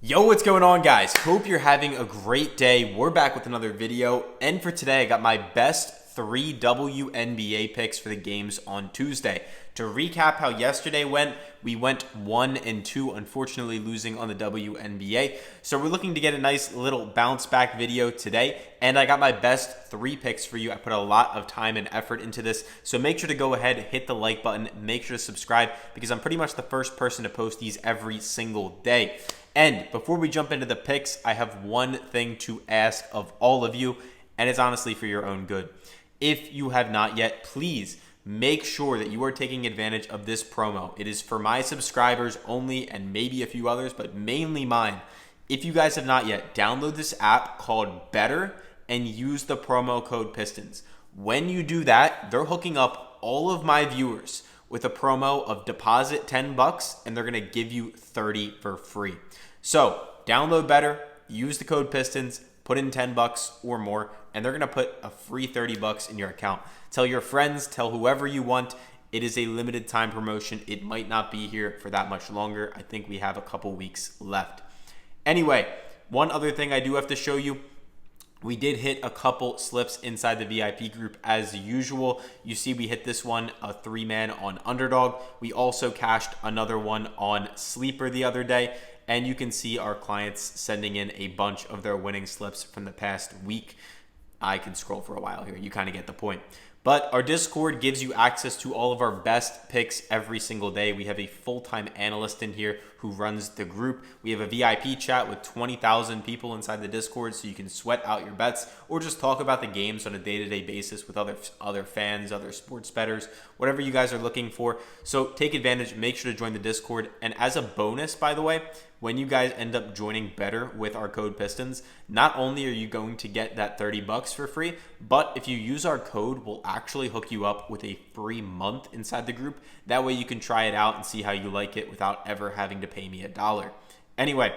Yo, what's going on, guys? Hope you're having a great day. We're back with another video, and for today I got my best 3 WNBA picks for the games on Tuesday. To recap how yesterday went, we went 1-2, unfortunately losing on the WNBA. So we're looking to get a nice little bounce back video today, and I got my best 3 picks for you. I put a lot of time and effort into this, so make sure to go ahead, hit the like button, make sure to subscribe, because I'm pretty much the first person to post these every single day. And before we jump into the picks, I have one thing to ask of all of you, and it's honestly for your own good. If you have not yet, please make sure that you are taking advantage of this promo. It is for my subscribers only and maybe a few others, but mainly mine. If you guys have not yet, download this app called Betr and use the promo code PISTONS. When you do that, they're hooking up all of my viewers with a promo of deposit $10 and they're going to give you 30 for free. So download Betr, use the code PISTONS, put in $10 or more, and they're going to put a free $30 in your account. Tell your friends, tell whoever you want. It is a limited time promotion. It might not be here for that much longer. I think we have a couple weeks left. Anyway, one other thing I do have to show you. We did hit a couple slips inside the VIP group as usual. You see we hit this one, a 3-man on Underdog. We also cashed another one on Sleeper the other day. And you can see our clients sending in a bunch of their winning slips from the past week. I can scroll for a while here. You kind of get the point. But our Discord gives you access to all of our best picks every single day. We have a full-time analyst in here who runs the group. We have a VIP chat with 20,000 people inside the Discord, so you can sweat out your bets or just talk about the games on a day-to-day basis with other fans, other sports bettors, whatever you guys are looking for. So take advantage. Make sure to join the Discord. And as a bonus, by the way, when you guys end up joining Betr with our code PISTONS, not only are you going to get that $30 for free, but if you use our code, we'll actually hook you up with a free month inside the group. That way you can try it out and see how you like it without ever having to pay me $1. Anyway,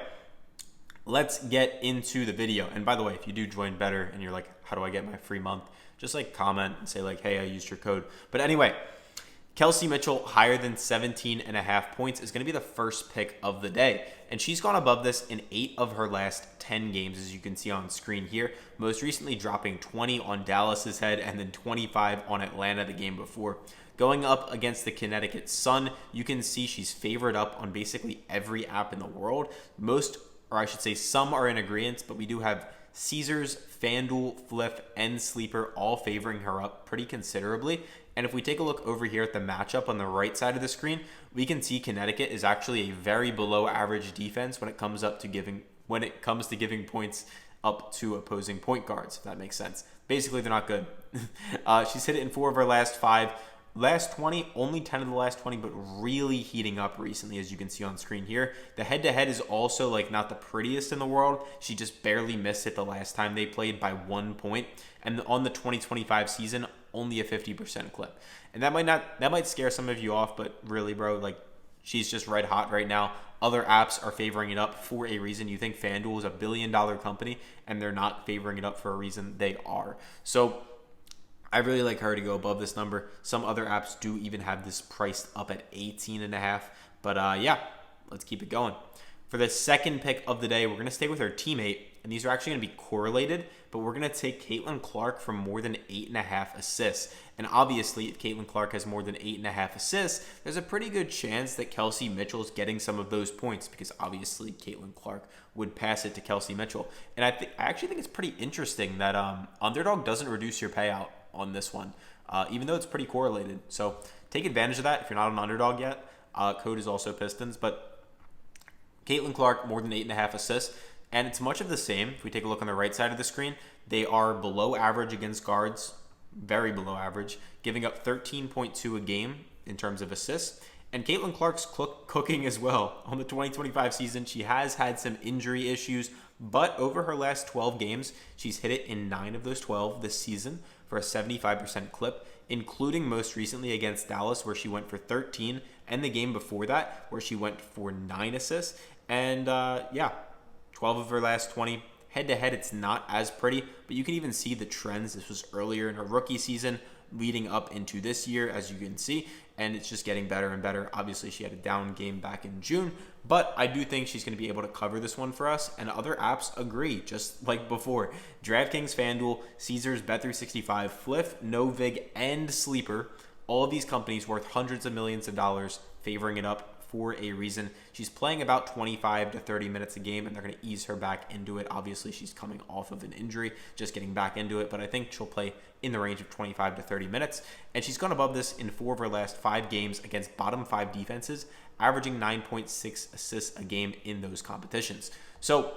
let's get into the video. And by the way, if you do join Betr and you're like, how do I get my free month? Just like comment and say like, hey, I used your code. But anyway, Kelsey Mitchell, higher than 17.5 points, is going to be the first pick of the day. And she's gone above this in 8 of her last 10 games, as you can see on screen here. Most recently dropping 20 on Dallas's head and then 25 on Atlanta the game before. Going up against the Connecticut Sun, you can see she's favored up on basically every app in the world. Most, or I should say some, are in agreement, but we do have Caesars, Fanduel, Flip, and Sleeper all favoring her up pretty considerably. And if we take a look over here at the matchup on the right side of the screen, we can see Connecticut is actually a very below average defense when it comes to giving points up to opposing point guards, if that makes sense. Basically, they're not good. She's hit it in 4 of her last 5. Last 20, only 10 of the last 20, but really heating up recently, as you can see on screen here. The head-to-head is also like not the prettiest in the world. She just barely missed it the last time they played by 1 point. And on the 2025 season, only a 50% clip. And that might scare some of you off, but really, bro, like, she's just red hot right now. Other apps are favoring it up for a reason. You think Fanduel is a $1 billion company, and they're not favoring it up for a reason. They are. So I really like her to go above this number. Some other apps do even have this priced up at 18.5. But yeah, let's keep it going. For the second pick of the day, we're going to stay with our teammate, and these are actually going to be correlated, but we're going to take Caitlin Clark for more than 8.5 assists. And obviously, if Caitlin Clark has more than 8.5 assists, there's a pretty good chance that Kelsey Mitchell is getting some of those points, because obviously Caitlin Clark would pass it to Kelsey Mitchell. And I actually think it's pretty interesting that Underdog doesn't reduce your payout on this one, even though it's pretty correlated. So take advantage of that if you're not an Underdog yet. Code is also Pistons, but Caitlin Clark, more than 8.5 assists, and it's much of the same. If we take a look on the right side of the screen, they are below average against guards, very below average, giving up 13.2 a game in terms of assists. And Caitlin Clark's cooking as well. On the 2025 season, she has had some injury issues, but over her last 12 games, she's hit it in 9 of those 12 this season for a 75% clip, including most recently against Dallas, where she went for 13, and the game before that, where she went for 9 assists. And yeah, 12 of her last 20. Head-to-head, it's not as pretty, but you can even see the trends. This was earlier in her rookie season. leading up into this year, as you can see, and it's just getting better and better. Obviously, she had a down game back in June, but I do think she's going to be able to cover this one for us, and other apps agree, just like before. DraftKings, Fanduel, Caesars, Bet365, Fliff, Novig, and Sleeper, all of these companies worth hundreds of millions of dollars, favoring it up for a reason. She's playing about 25 to 30 minutes a game, and they're going to ease her back into it. Obviously, she's coming off of an injury, just getting back into it, but I think she'll play in the range of 25 to 30 minutes, and she's gone above this in 4 of her last 5 games against bottom 5 defenses, averaging 9.6 assists a game in those competitions. So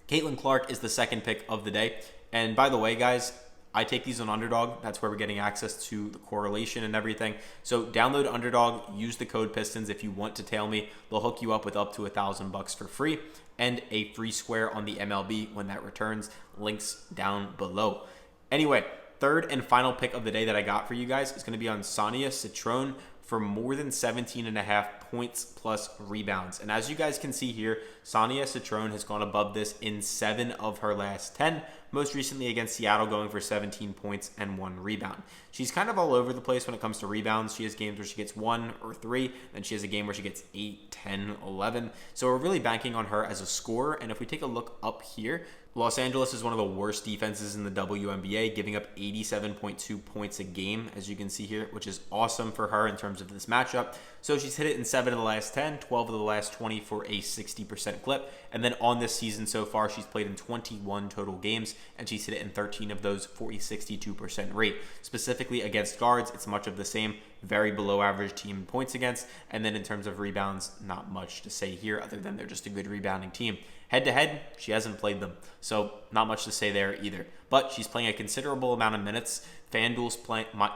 Caitlin Clark is the second pick of the day, and by the way, guys, I take these on Underdog. That's where we're getting access to the correlation and everything. So download Underdog, use the code PISTONS if you want to tail me. They'll hook you up with up to $1,000 for free and a free square on the MLB when that returns. Links down below. Anyway, third and final pick of the day that I got for you guys is going to be on Sonia Citron for more than 17.5 points plus rebounds. And as you guys can see here, Sonia Citron has gone above this in 7 of her last 10, most recently against Seattle, going for 17 points and 1 rebound. She's kind of all over the place when it comes to rebounds. She has games where she gets 1 or 3, then she has a game where she gets 8, 10, 11. So we're really banking on her as a scorer. And if we take a look up here, Los Angeles is one of the worst defenses in the WNBA, giving up 87.2 points a game, as you can see here, which is awesome for her in terms of this matchup. So she's hit it in 7 of the last 10, 12 of the last 20 for a 60% clip. And then on this season so far, she's played in 21 total games, and she's hit it in 13 of those for a 62% rate. Specifically against guards, it's much of the same, very below average team in points against. And then in terms of rebounds, not much to say here other than they're just a good rebounding team. Head-to-head, she hasn't played them, so not much to say there either. But she's playing a considerable amount of minutes. FanDuel's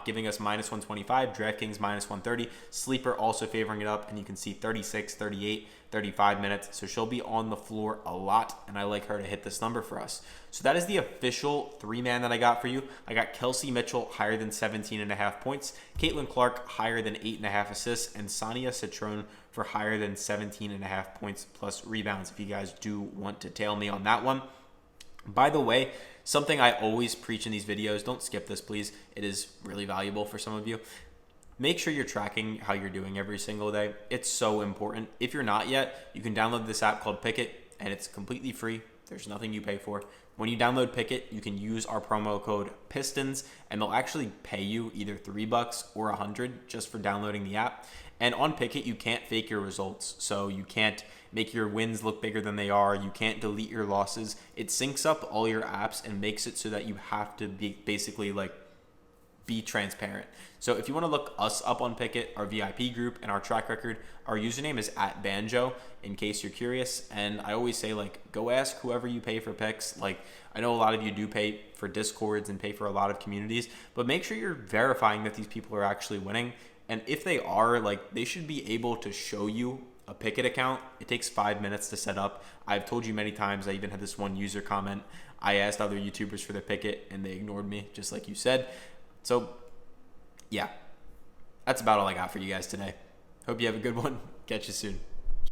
giving us minus 125, DraftKings minus 130, Sleeper also favoring it up, and you can see 36, 38, 35 minutes. So she'll be on the floor a lot, and I like her to hit this number for us. So that is the official 3-man that I got for you. I got Kelsey Mitchell higher than 17.5 points, Caitlin Clark higher than 8.5 assists, and Sonia Citron for higher than 17.5 points plus rebounds, if you guys do want to tail me on that one. By the way, something I always preach in these videos, don't skip this please, it is really valuable for some of you. Make sure you're tracking how you're doing every single day. It's so important. If you're not yet, you can download this app called Pikkit, and it's completely free. There's nothing you pay for. When you download Pikkit, you can use our promo code PISTONS, and they'll actually pay you either $3 or $100 just for downloading the app. And on Pikkit, you can't fake your results. So you can't make your wins look bigger than they are. You can't delete your losses. It syncs up all your apps and makes it so that you have to be basically like be transparent. So if you want to look us up on Pikkit, our VIP group, and our track record, our username is @Banjo, in case you're curious. And I always say, like, go ask whoever you pay for picks. Like, I know a lot of you do pay for Discords and pay for a lot of communities, but make sure you're verifying that these people are actually winning. And if they are, like, they should be able to show you a Pikkit account. It takes 5 minutes to set up. I've told you many times. I even had this one user comment. I asked other YouTubers for their Pikkit, and they ignored me, just like you said. So, yeah, that's about all I got for you guys today. Hope you have a good one. Catch you soon.